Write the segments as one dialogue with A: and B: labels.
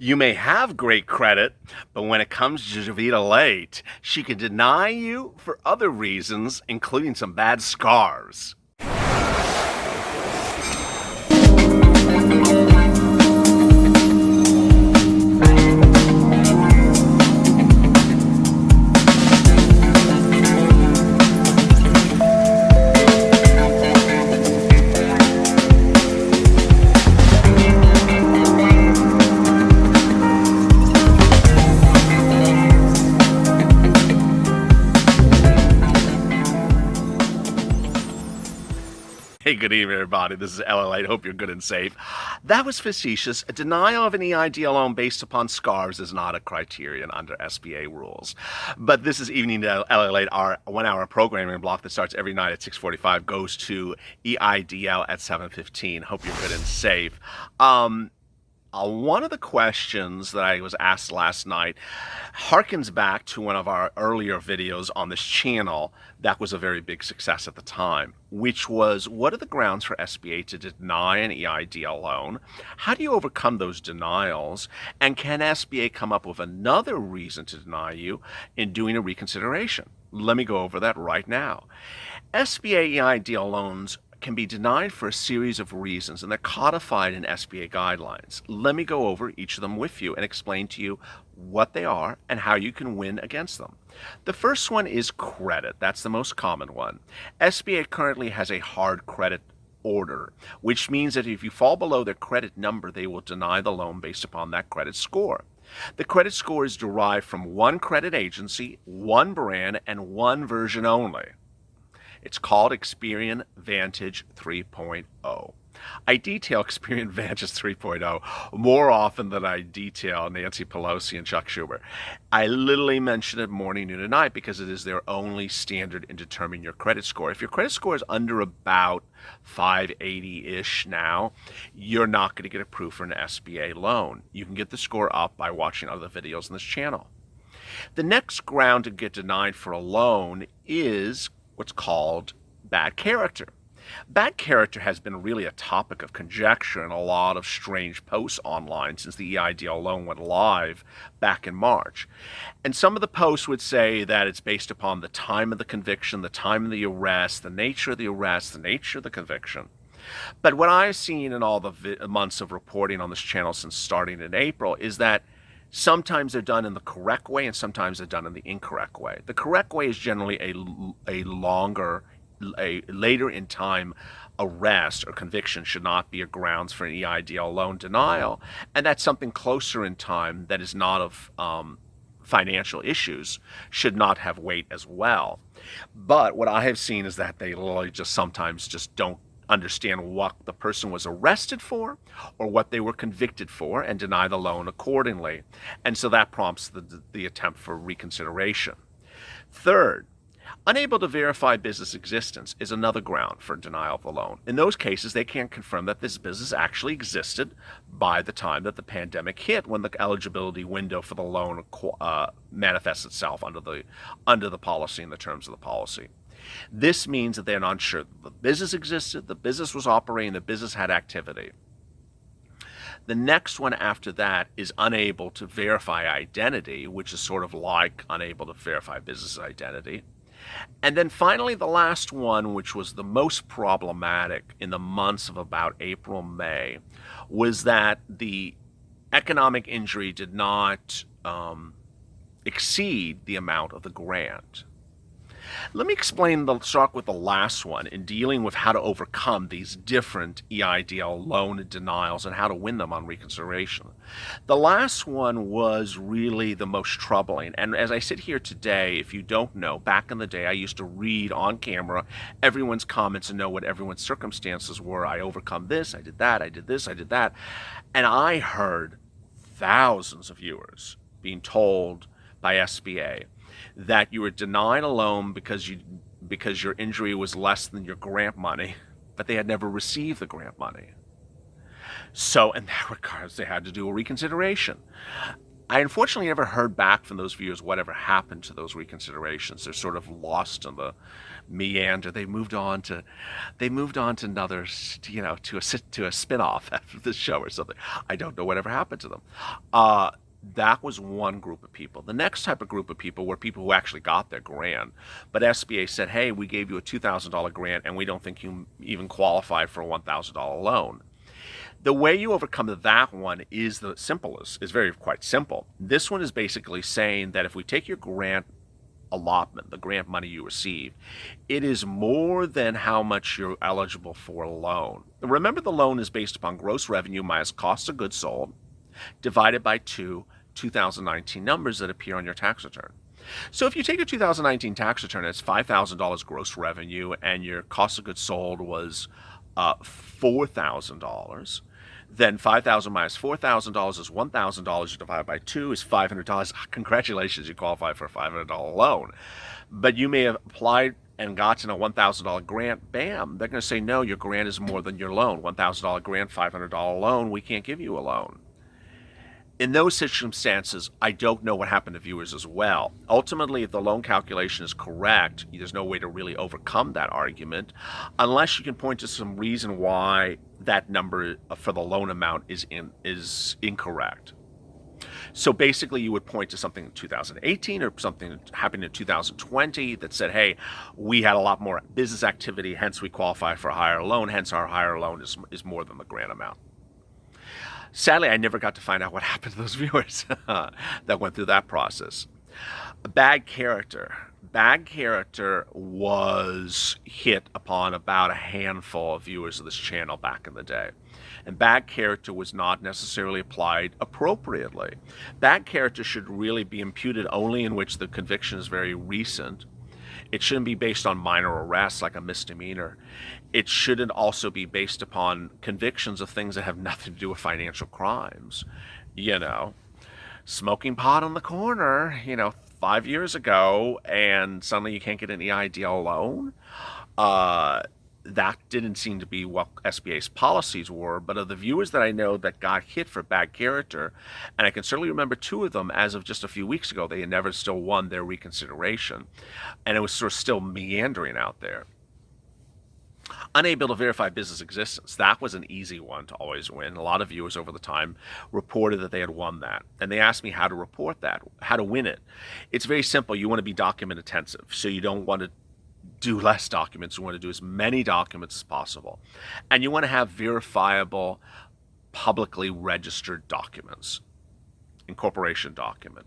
A: You may have great credit, but when it comes to Javita Late, she can deny you for other reasons, including some bad scars. Hey, good evening, everybody. This is LALATE. Hope you're good and safe. That was facetious. A denial of an EIDL loan based upon scars is not a criterion under SBA rules. But this is Evening LALATE, our 1 hour programming block that starts every night at 6:45, goes to EIDL at 7:15. Hope you're good and safe. One of the questions that I was asked last night harkens back to one of our earlier videos on this channel that was a very big success at the time, which was, what are the grounds for SBA to deny an EIDL loan? How do you overcome those denials? And can SBA come up with another reason to deny you in doing a reconsideration? Let me go over that right now. SBA EIDL loans can be denied for a series of reasons, and they're codified in SBA guidelines. Let me go over each of them with you and explain to you what they are and how you can win against them. The first one is credit. That's the most common one. SBA currently has a hard credit order, which means that if you fall below their credit number, they will deny the loan based upon that credit score. The credit score is derived from one credit agency, one brand, and one version only. It's called Experian Vantage 3.0. I detail Experian Vantage 3.0 more often than I detail Nancy Pelosi and Chuck Schumer. I literally mention it morning, noon, and night because it is their only standard in determining your credit score. If your credit score is under about 580-ish now, you're not going to get approved for an SBA loan. You can get the score up by watching other videos on this channel. The next ground to get denied for a loan is what's called bad character. Bad character has been really a topic of conjecture and a lot of strange posts online since the EIDL loan went live back in March. And some of the posts would say that it's based upon the time of the conviction, the time of the arrest, the nature of the arrest, the nature of the conviction. But what I've seen in all the months of reporting on this channel since starting in April is that sometimes they're done in the correct way and sometimes they're done in the incorrect way. The correct way is generally a later in time arrest or conviction should not be a grounds for an EIDL loan denial, and that's something closer in time that is not of financial issues should not have weight as well. But what I have seen is that they literally just sometimes just don't understand what the person was arrested for or what they were convicted for and deny the loan accordingly. And so that prompts the attempt for reconsideration. Third, unable to verify business existence is another ground for denial of the loan. In those cases, they can't confirm that this business actually existed by the time that the pandemic hit, when the eligibility window for the loan manifests itself under the policy and the terms of the policy. This means that they're not sure the business existed, the business was operating, the business had activity. The next one after that is unable to verify identity, which is sort of like unable to verify business identity. And then finally, the last one, which was the most problematic in the months of about April, May, was that the economic injury did not exceed the amount of the grant. Let me start with the last one in dealing with how to overcome these different EIDL loan denials and how to win them on reconsideration. The last one was really the most troubling. And as I sit here today, if you don't know, back in the day, I used to read on camera everyone's comments and know what everyone's circumstances were. I overcome this, I did that, I did this, I did that. And I heard thousands of viewers being told by SBA that you were denied a loan because your injury was less than your grant money, but they had never received the grant money. So in that regard, they had to do a reconsideration. I unfortunately never heard back from those viewers whatever happened to those reconsiderations. They're sort of lost in the meander. They moved on to another, to a spin-off after the show or something. I don't know whatever happened to them. That was one group of people. The next type of group of people were people who actually got their grant, but SBA said, hey, we gave you a $2,000 grant and we don't think you even qualified for a $1,000 loan. The way you overcome that one is the simplest, is very quite simple. This one is basically saying that if we take your grant allotment, the grant money you receive, it is more than how much you're eligible for a loan. Remember, the loan is based upon gross revenue minus cost of goods sold, divided by 2019 numbers that appear on your tax return. So if you take your 2019 tax return, it's $5,000 gross revenue, and your cost of goods sold was $4,000. Then $5,000 minus $4,000 is $1,000. You divide by 2 is $500. Congratulations, you qualify for a $500 loan. But you may have applied and gotten a $1,000 grant. Bam, they're going to say, no, your grant is more than your loan. $1,000 grant, $500 loan, we can't give you a loan. In those circumstances, I don't know what happened to viewers as well. Ultimately, if the loan calculation is correct, there's no way to really overcome that argument unless you can point to some reason why that number for the loan amount is incorrect. So basically, you would point to something in 2018 or something that happened in 2020 that said, hey, we had a lot more business activity, hence we qualify for a higher loan, hence our higher loan is more than the grant amount. Sadly, I never got to find out what happened to those viewers that went through that process. Bad character. Bad character was hit upon about a handful of viewers of this channel back in the day. And bad character was not necessarily applied appropriately. Bad character should really be imputed only in which the conviction is very recent. It shouldn't be based on minor arrests like a misdemeanor. It shouldn't also be based upon convictions of things that have nothing to do with financial crimes. Smoking pot on the corner, 5 years ago, and suddenly you can't get an EIDL loan. That didn't seem to be what SBA's policies were, but of the viewers that I know that got hit for bad character, and I can certainly remember 2 of them as of just a few weeks ago, they had never still won their reconsideration, and it was sort of still meandering out there. Unable to verify business existence. That was an easy one to always win. A lot of viewers over the time reported that they had won that. And they asked me how to report that, how to win it. It's very simple. You want to be document intensive. So you don't want to do less documents. You want to do as many documents as possible. And you want to have verifiable, publicly registered documents. Incorporation document,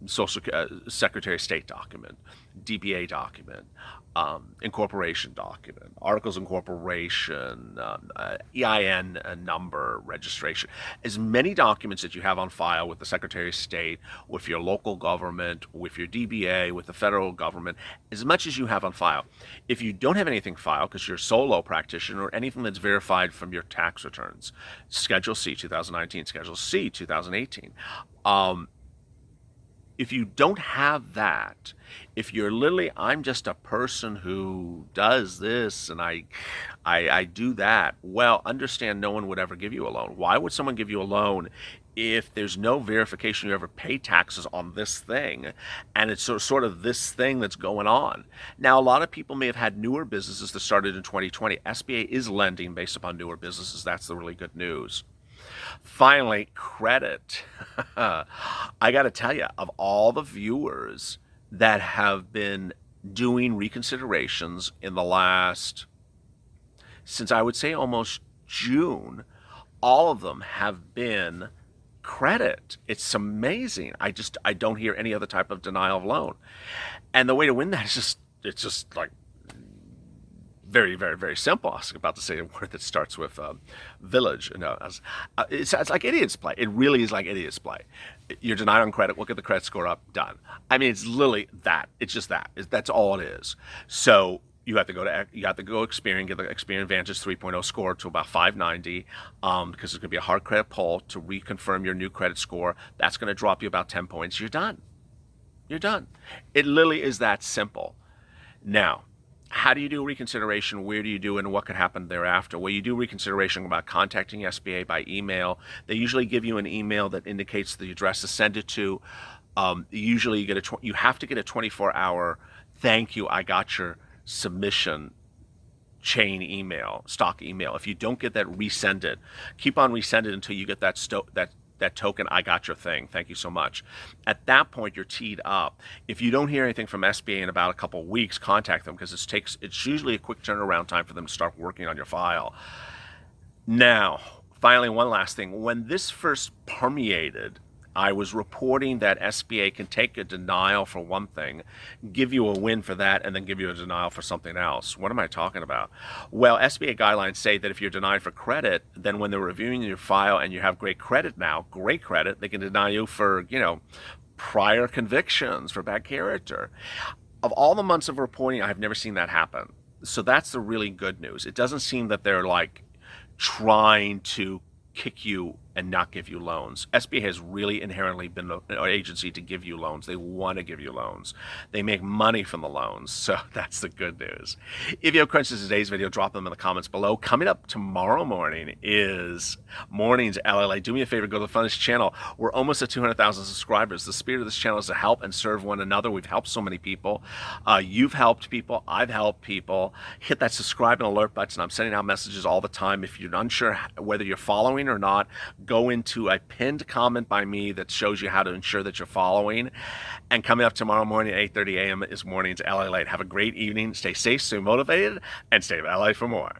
A: Social Secretary of State document, DBA document, incorporation document, articles of incorporation, EIN number, registration. As many documents that you have on file with the Secretary of State, with your local government, with your DBA, with the federal government, as much as you have on file. If you don't have anything filed because you're a solo practitioner, or anything that's verified from your tax returns, Schedule C 2019, Schedule C 2018, if you don't have that, if you're literally, I'm just a person who does this and I do that, well, understand no one would ever give you a loan. Why would someone give you a loan if there's no verification you ever pay taxes on this thing, and it's sort of this thing that's going on? Now, a lot of people may have had newer businesses that started in 2020. SBA is lending based upon newer businesses. That's the really good news. Finally, credit. I got to tell you, of all the viewers that have been doing reconsiderations in the last, since I would say almost June, all of them have been credit. It's amazing. I don't hear any other type of denial of loan. And the way to win that is it's just like very, very, very simple. I was about to say a word that starts with village. It's like idiots play. It really is like idiots play. You're denied on credit. We'll get the credit score up. Done. I mean, it's literally that. It's just that. That's all it is. So you have to go Experian, get the Experian Advantage 3.0 score to about 590, because it's going to be a hard credit pull to reconfirm your new credit score. That's going to drop you about 10 points. You're done. You're done. It literally is that simple. Now, how do you do reconsideration? Where do you do it, and what could happen thereafter? Well, you do reconsideration by contacting SBA by email. They usually give you an email that indicates the address to send it to. Usually you have to get a 24-hour thank you, I got your submission chain email, stock email. If you don't get that, resend it. Keep on resend it until you get that token, I got your thing, thank you so much. At that point, you're teed up. If you don't hear anything from SBA in about a couple of weeks, contact them, because it's usually a quick turnaround time for them to start working on your file. Now, finally, one last thing. When this first permeated, I was reporting that SBA can take a denial for one thing, give you a win for that, and then give you a denial for something else. What am I talking about? Well, SBA guidelines say that if you're denied for credit, then when they're reviewing your file and you have great credit now, great credit, they can deny you for, prior convictions for bad character. Of all the months of reporting, I've never seen that happen. So that's the really good news. It doesn't seem that they're trying to kick you and not give you loans. SBA has really inherently been an agency to give you loans. They want to give you loans. They make money from the loans, so that's the good news. If you have questions in today's video, drop them in the comments below. Coming up tomorrow morning is Mornings LLA. Do me a favor, go to the front of this channel. We're almost at 200,000 subscribers. The spirit of this channel is to help and serve one another. We've helped so many people. You've helped people. I've helped people. Hit that subscribe and alert button. I'm sending out messages all the time. If you're unsure whether you're following or not, go into a pinned comment by me that shows you how to ensure that you're following. And coming up tomorrow morning at 8:30 a.m. is Mornings LA. Have a great evening. Stay safe, stay motivated, and stay LA for more.